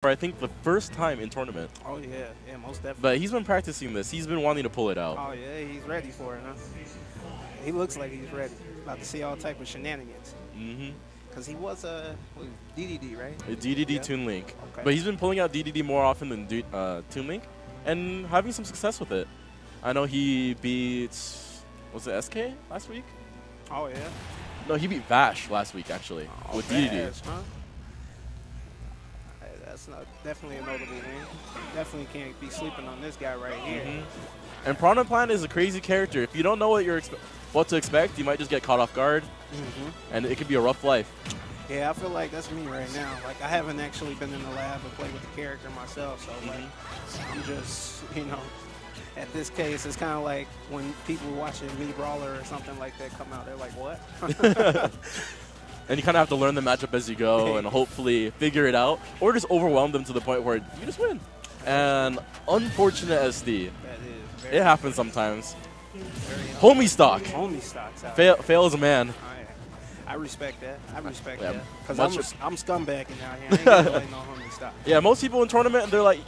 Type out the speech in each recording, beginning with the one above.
for, I think, the first time in tournament. Oh, yeah. Yeah, most definitely. But he's been practicing this. He's been wanting to pull it out. Oh, yeah, he's ready for it, huh? He looks like he's ready. About to see all type of shenanigans. Mm-hmm. Because he was a DDD, right? A DDD Yeah. Toon Link. Okay. But he's been pulling out DDD more often than Toon Link and having some success with it. I know he beat, was it SK last week? Oh, yeah. No, he beat Vash last week, actually, with DDD. Bash, huh? That's definitely a notable win. Definitely can't be sleeping on this guy right here. Mm-hmm. And Piranha Plant is a crazy character. If you don't know what to expect, you might just get caught off guard, and it could be a rough life. Yeah, I feel like that's me right now. Like, I haven't actually been in the lab and played with the character myself, so like, I'm just, you know, at this case, it's kind of like when people watching Me Brawler or something like that come out, they're like, what? And you kind of have to learn the matchup as you go and hopefully figure it out, or just overwhelm them to the point where you just win. And unfortunate SD. It happens sometimes. Homie stock. Homie stocks out. Fail as a man. I respect that. I respect Yeah, that. Because I'm scumbagging out here. I ain't really no homie stock. Yeah, most people in tournament, they're like,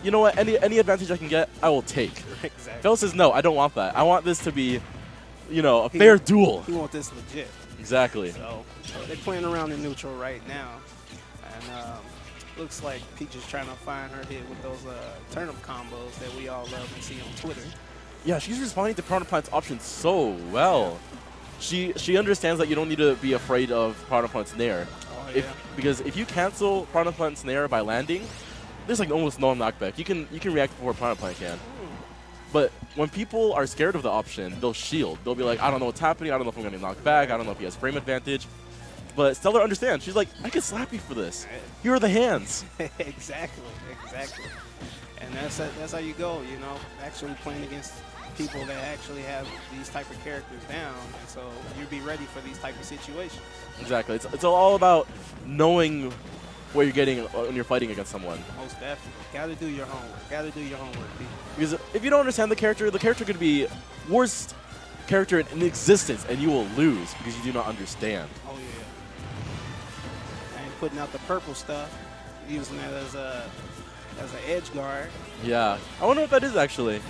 you know what, any advantage I can get, I will take. Exactly. Fail says, no, I don't want that. I want this to be, you know, a fair duel. He want this legit. Exactly. So they're playing around in neutral right now. And looks like Peach is trying to find her hit with those turnip combos that we all love and see on Twitter. Yeah, she's responding to Piranha Plant's options so well. She understands that you don't need to be afraid of Piranha Plant's Nair. Oh, yeah. Because if you cancel Piranha Plant's Nair by landing, there's like almost no knockback. You can react before Piranha Plant can. But when people are scared of the option, they'll shield. They'll be like, I don't know what's happening. I don't know if I'm going to knock back. I don't know if he has frame advantage. But St3lr understands. She's like, I can slap you for this. Here are the hands. Exactly. And that's how you go, you know, actually playing against people that actually have these type of characters down. And so you'll be ready for these type of situations. Exactly. It's all about knowing what you're getting when you're fighting against someone. Most definitely. Got to do your homework. Got to do your homework, people. Because if you don't understand the character could be worst character in existence, and you will lose because you do not understand. Oh, yeah. And putting out the purple stuff, using that as an edge guard. Yeah. I wonder what that is, actually.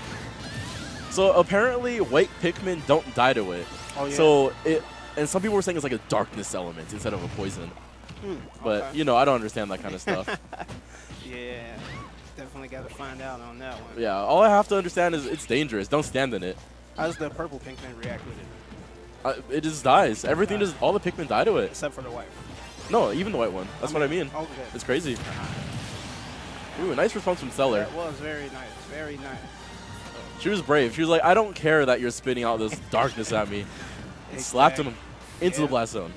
So apparently, white Pikmin don't die to it. Oh, yeah. So and some people were saying it's like a darkness element instead of a poison. But, okay. you know, I don't understand that kind of stuff. Yeah. Definitely got to find out on that one. Yeah, all I have to understand is it's dangerous. Don't stand in it. How does the purple Pikmin react with it? It just dies. Everything just, all the Pikmin die to it. Except for the white one. No, even the white one. That's what I mean. Okay. It's crazy. Ooh, nice response from St3lr. That was very nice. Very nice. She was brave. She was like, I don't care that you're spitting out this darkness at me. And slapped him into the blast zone.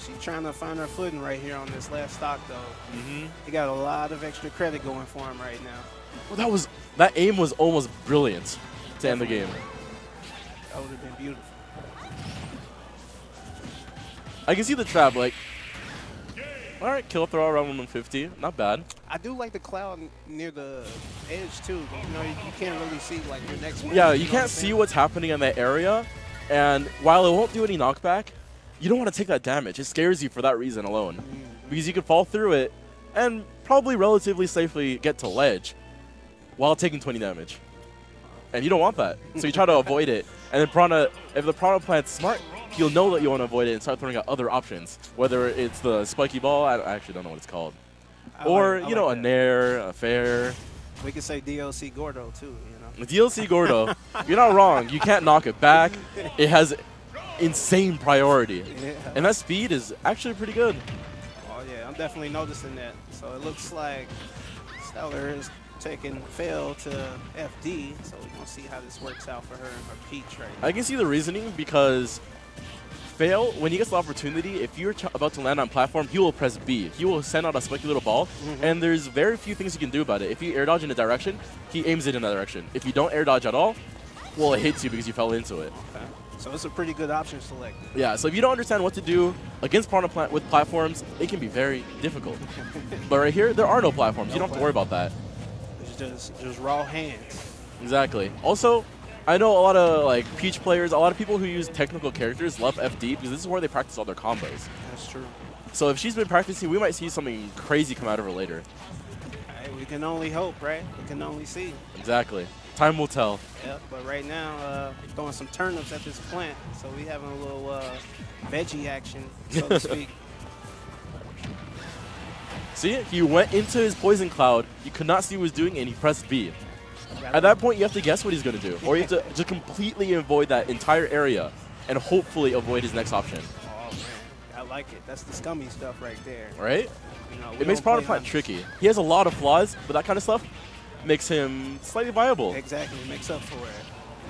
She's trying to find her footing right here on this last stock, though. He got a lot of extra credit going for him right now. Well, that aim was almost brilliant to end the game. That would have been beautiful. I can see the trap, like, all right, kill throw around 150. Not bad. I do like the cloud near the edge, too. You know, you can't really see, like, your next move. Yeah, you can't see what's happening in that area. And while it won't do any knockback, you don't want to take that damage. It scares you for that reason alone. Because you could fall through it and probably relatively safely get to ledge while taking 20 damage. And you don't want that. So you try to avoid it. And then if the Piranha Plant's smart, he'll know that you want to avoid it and start throwing out other options. Whether it's the spiky ball, I actually don't know what it's called. Or, you know, a Nair, a Fair. We could say DLC Gordo, too, you know. DLC Gordo, you're not wrong. You can't knock it back. It has insane priority. Yeah. And that speed is actually pretty good. Oh, yeah, I'm definitely noticing that. So it looks like St3lr is taking Fail to FD, so we're going to see how this works out for her and her Peach right now. I can see the reasoning because Fail, when he gets the opportunity, if you're about to land on platform, he will press B. He will send out a spiky little ball, and there's very few things you can do about it. If you air dodge in a direction, he aims it in that direction. If you don't air dodge at all, well, it hits you because you fell into it. Okay. So it's a pretty good option select. Yeah, so if you don't understand what to do against Piranha Plant with platforms, it can be very difficult. But right here, there are no platforms. You don't have to worry about that. It's just raw hands. Exactly. Also, I know a lot of like Peach players, a lot of people who use technical characters love FD because this is where they practice all their combos. That's true. So if she's been practicing, we might see something crazy come out of her later. Hey, we can only hope, right? We can only see. Exactly. Time will tell. Yep, but right now, throwing some turnips at this plant, so we having a little veggie action, so to speak. See, he went into his poison cloud. You could not see what he was doing, and he pressed B. At that point, you have to guess what he's going to do, or you have to just completely avoid that entire area and hopefully avoid his next option. Oh, man. I like it. That's the scummy stuff right there. Right? You know, It makes Piranha Plant tricky. He has a lot of flaws, but that kind of stuff makes him slightly viable. Exactly. It makes up for it.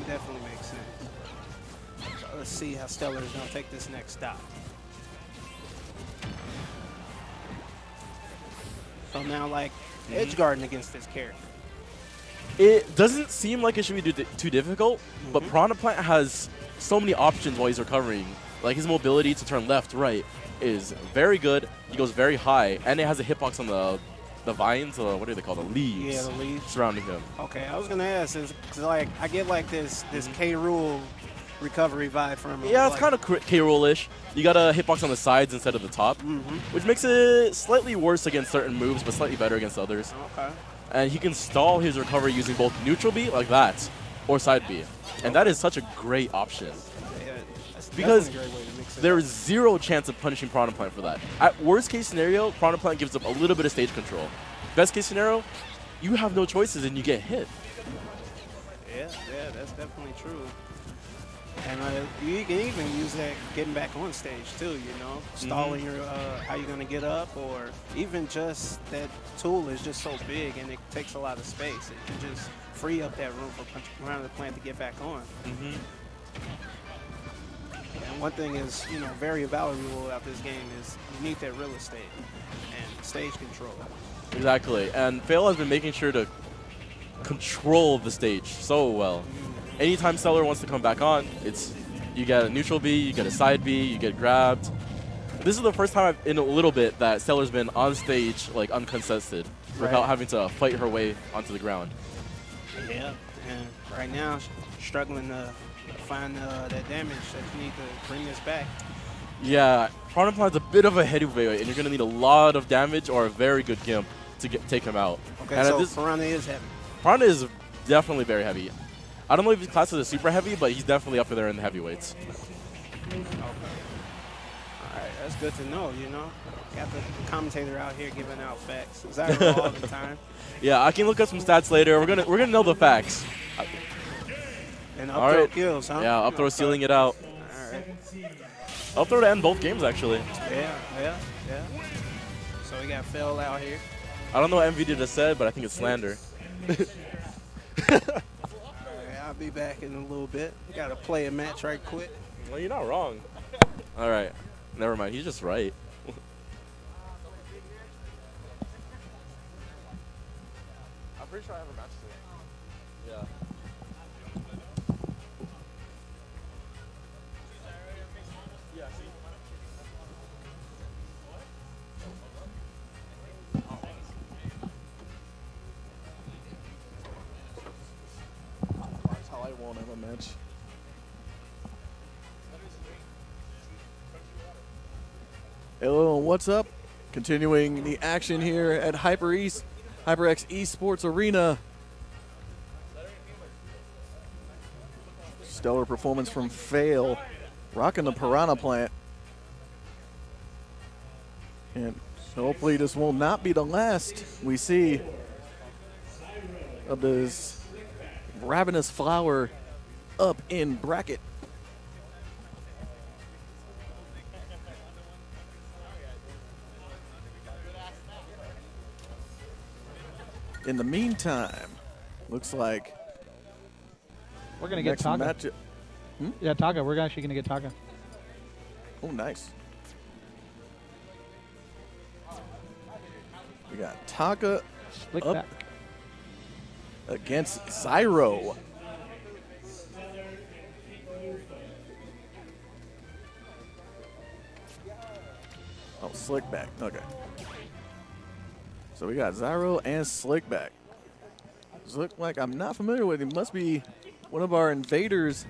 It definitely makes sense. So let's see how St3lr is going to take this next stop. So now, like, edge guarding against this character. It doesn't seem like it should be too difficult, but Piranha Plant has so many options while he's recovering. Like his mobility to turn left, right is very good. He goes very high, and it has a hitbox on the vines, what do they call the leaves? Yeah, the leaves surrounding him. Okay, I was gonna ask, is like I get like this K. Rool recovery vibe from him. Yeah, like, it's kind of K. Rool-ish. You got a hitbox on the sides instead of the top, which makes it slightly worse against certain moves, but slightly better against others. Okay. And he can stall his recovery using both neutral B, like that, or side B. And that is such a great option. Yeah, that's because a great way to mix it there up. is zero chance of punishing Piranha Plant for that. At worst case scenario, Piranha Plant gives up a little bit of stage control. Best case scenario, you have no choices and you get hit. Yeah, that's definitely true. And you can even use that getting back on stage too, you know, stalling your how you're gonna get up, or even just that tool is just so big and it takes a lot of space. It can just free up that room for Piranha Plant to get back on. And one thing is, you know, very valuable about this game is you need that real estate and stage control. Exactly, and St3lr has been making sure to control the stage so well. Anytime St3lr wants to come back on, you get a neutral B, you get a side B, you get grabbed. This is the first time in a little bit that St3lr's been on stage like uncontested without having to fight her way onto the ground. Yeah, and right now struggling to find that damage that you need to bring this back. Yeah, Piranha Plant's a bit of a heavyweight, and you're going to need a lot of damage or a very good gimp to take him out. Okay, and so Piranha is heavy. Piranha is definitely very heavy. I don't know if his class is super heavy, but he's definitely up there in the heavyweights. Okay. All right, that's good to know, you know. Got the commentator out here giving out facts. St3lr all the time. Yeah, I can look up some stats later. We're gonna know the facts. And up throw kills, huh? Yeah, up throw sealing it out. All right. Up throw to end both games, actually. Yeah. So we got Phil out here. I don't know what MVD just said, but I think it's slander. I'll be back in a little bit. Got to play a match right quick. Well, you're not wrong. All right. Never mind. He's just right. I'm pretty sure I have a match today. Yeah. That's how I won't have a match. Hello, what's up? Continuing the action here at HyperX Esports Arena. Stellar performance from Fail, rocking the Piranha Plant. And hopefully this will not be the last we see of this Ravenous Flower up in bracket. In the meantime, looks like we're going to get Taka. Yeah, Taka. We're actually going to get Taka. Oh, nice. We got Taka Slick up back against St3lr. Oh, Slickback. Okay. So we got St3lr and Slickback. This look like I'm not familiar with him. Must be one of our invaders.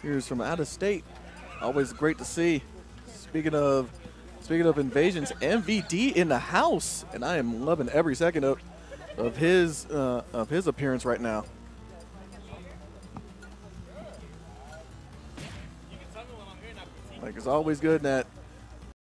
Here's from out of state. Always great to see. Speaking of Speaking of invasions, MVD in the house, and I am loving every second of his appearance right now. Like, it's always good that